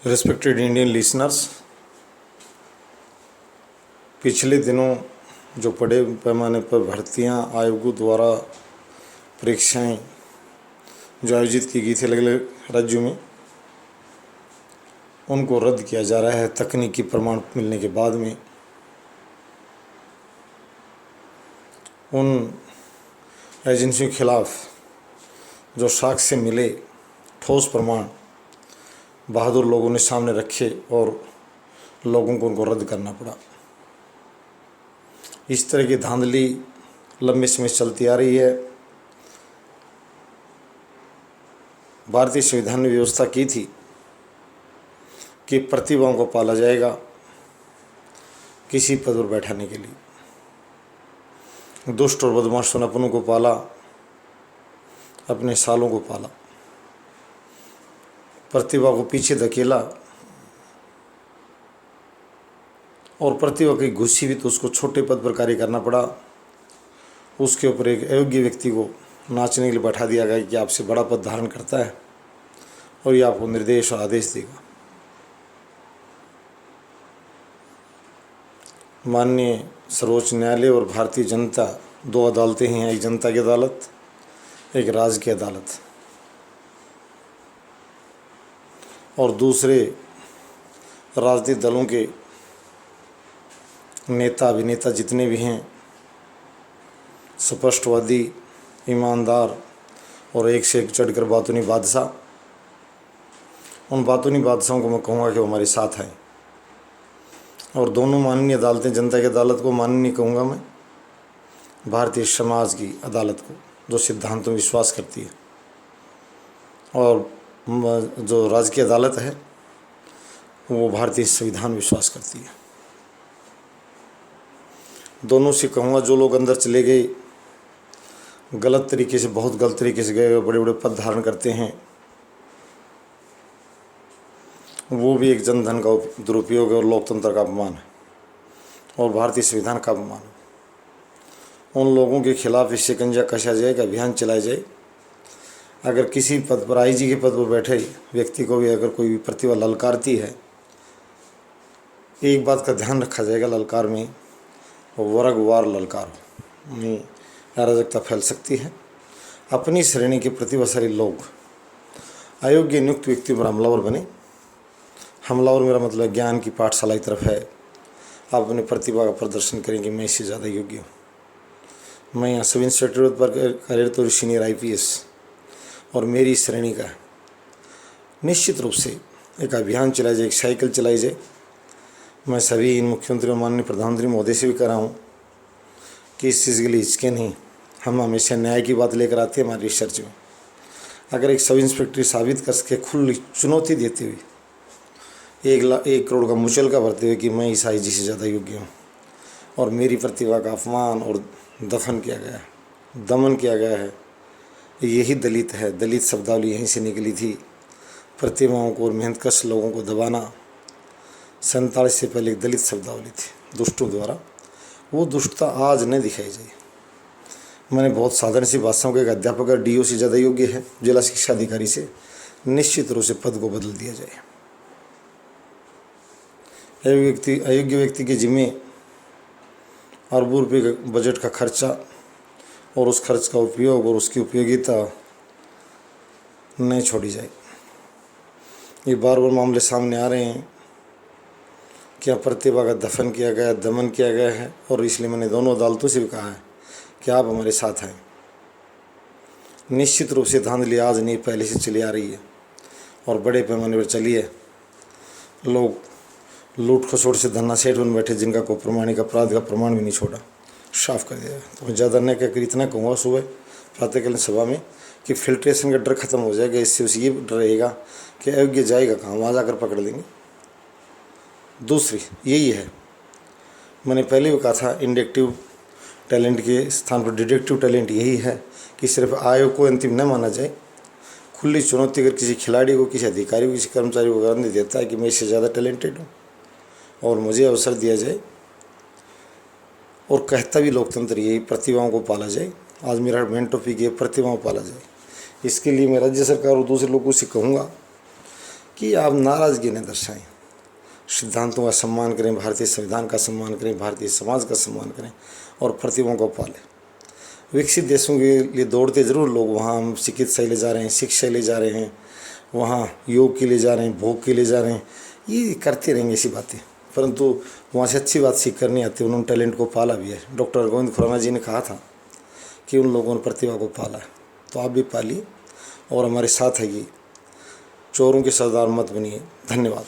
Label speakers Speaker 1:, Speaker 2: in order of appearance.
Speaker 1: Respected Indian listeners, पिछले दिनों जो बड़े पैमाने पर भर्तियां आयोगों द्वारा परीक्षाएं जो आयोजित की गई थी अलग अलग राज्यों में, उनको रद्द किया जा रहा है तकनीकी प्रमाण मिलने के बाद में। उन एजेंसियों के खिलाफ जो साक्ष्य मिले, ठोस प्रमाण बहादुर लोगों ने सामने रखे और लोगों को उनको रद्द करना पड़ा। इस तरह की धांधली लंबे समय से चलती आ रही है। भारतीय संविधान ने व्यवस्था की थी कि प्रतिभाओं को पाला जाएगा किसी पद पर बैठाने के लिए। दुष्ट और बदमाश अपनों को पाला, अपने सालों को पाला, प्रतिभा को पीछे धकेला और प्रतिभा की घुसी भी तो उसको छोटे पद पर कार्य करना पड़ा। उसके ऊपर एक अयोग्य व्यक्ति को नाचने के लिए बैठा दिया गया कि आपसे बड़ा पद धारण करता है और ये आपको निर्देश और आदेश देगा। माननीय सर्वोच्च न्यायालय और भारतीय जनता, दो अदालतें हैं, एक जनता की अदालत, एक राज्य की अदालत, और दूसरे राजनीतिक दलों के नेता अभिनेता जितने भी हैं, स्पष्टवादी, ईमानदार और एक से एक चढ़कर बातूनी बादशाह, उन बातूनी बादशाहों को मैं कहूँगा कि वो हमारे साथ हैं। और दोनों माननीय अदालतें, जनता की अदालत को माननीय नहीं कहूँगा मैं, भारतीय समाज की अदालत को जो सिद्धांतों में विश्वास करती है, और जो राज्य की अदालत है वो भारतीय संविधान में विश्वास करती है। दोनों से कहूँगा जो लोग अंदर चले गए, गलत तरीके से, बहुत गलत तरीके से गए, बड़े बड़े पद धारण करते हैं, वो भी एक जनधन का दुरुपयोग है और लोकतंत्र का अपमान है और भारतीय संविधान का अपमान है। उन लोगों के खिलाफ इस शिकंजा कसा जाए कि अभियान चलाया जाए। अगर किसी पद पर, आईजी के पद पर बैठे व्यक्ति को भी अगर कोई प्रतिभा ललकारती है, एक बात का ध्यान रखा जाएगा, ललकार में वर्गवार ललकार में अराजकता फैल सकती है। अपनी श्रेणी के प्रतिभाशाली लोग अयोग्य नियुक्त व्यक्ति पर हमलावर बने। हमलावर मेरा मतलब ज्ञान की पाठशाला की तरफ है। आप अपने प्रतिभा का प्रदर्शन करेंगे, मैं इससे ज़्यादा योग्य हूँ, मैं यहाँ सब इंस्टीट्यूट पर कार्यरत तो सीनियर IPS और मेरी श्रेणी का निश्चित रूप से एक अभियान चलाया जाए, एक साइकिल चलाई जाए। मैं सभी इन मुख्यमंत्री और माननीय प्रधानमंत्री महोदय से भी कर रहा हूँ कि इस चीज़ के लिए हिचके नहीं। हम हमेशा न्याय की बात लेकर आते हैं हमारी रिसर्च में। अगर एक सब इंस्पेक्टर साबित कर सके, खुली चुनौती देते हुए, 1 करोड़ का मुचलका भरते हुए कि मैं इस IG से ज़्यादा योग्य हूँ और मेरी प्रतिभा का अपमान और दफन किया गया है, दमन किया गया है, यही दलित है। दलित शब्दावली यहीं से निकली थी। प्रतिभाओं को और मेहनतकश लोगों को दबाना 47 से पहले एक दलित शब्दावली थी दुष्टों द्वारा। वो दुष्टता आज न दिखाई जाए। मैंने बहुत साधारण सी भाषाओं के एक अध्यापक DO से ज़्यादा योग्य है, जिला शिक्षा अधिकारी से, निश्चित रूप से पद को बदल दिया जाए। अयोग्य व्यक्ति के जिम्मे अरबों रुपये का बजट का खर्चा और उस खर्च का उपयोग और उसकी उपयोगिता नहीं छोड़ी जाए। ये बार बार मामले सामने आ रहे हैं, क्या प्रतिभा का दफन किया गया, दमन किया गया है। और इसलिए मैंने दोनों अदालतों से भी कहा है कि आप हमारे साथ हैं। निश्चित रूप से धांधली आज नहीं, पहले से चली आ रही है और बड़े पैमाने पर चली है। लोग लूट खसोट से धन्ना सेठ बन बैठे, जिनका कोई प्रमाणिक अपराध का प्रमाण भी नहीं छोड़ा, साफ कर दिया। तो मैं ज़्यादा नहीं कहकर इतना कहूँगा सुबह प्रातःकालीन सभा में कि फिल्ट्रेशन का डर खत्म हो जाएगा। इससे उसे ये डर रहेगा कि अयोग्य जाएगा कहाँ, वहाँ जाकर पकड़ लेंगे। दूसरी यही है, मैंने पहले भी कहा था, इंडक्टिव टैलेंट के स्थान पर डिडक्टिव टैलेंट यही है कि सिर्फ आयोग को अंतिम न माना जाए। खुली चुनौती अगर किसी खिलाड़ी को, किसी अधिकारी को, किसी कर्मचारी को करने देता है कि मैं इससे ज़्यादा टैलेंटेड हूँ और मुझे अवसर दिया जाए, और कहता भी लोकतंत्र यही, प्रतिभाओं को पाला जाए। आज मेरा मेन टॉपिक है, प्रतिभाओं को पाला जाए। इसके लिए मैं राज्य सरकार और दूसरे लोगों से कहूँगा कि आप नाराज़गी न दर्शाएं, सिद्धांतों का सम्मान करें, भारतीय संविधान का सम्मान करें, भारतीय समाज का सम्मान करें और प्रतिभाओं को पालें। विकसित देशों के लिए दौड़ते ज़रूर लोग, वहाँ हम चिकित्सा ले जा रहे हैं, शिक्षा ले जा रहे हैं, वहाँ योग के लिए जा रहे हैं, भोग के लिए जा रहे हैं, ये करते रहेंगे ऐसी बातें, परंतु वहाँ से अच्छी बात सीख कर नहीं आती। उन्होंने टैलेंट को पाला भी है। डॉक्टर गोविंद खुराना जी ने कहा था कि उन लोगों ने प्रतिभा को पाला है, तो आप भी पालिए और हमारे साथ है कि चोरों के सरदार मत बनिए। धन्यवाद।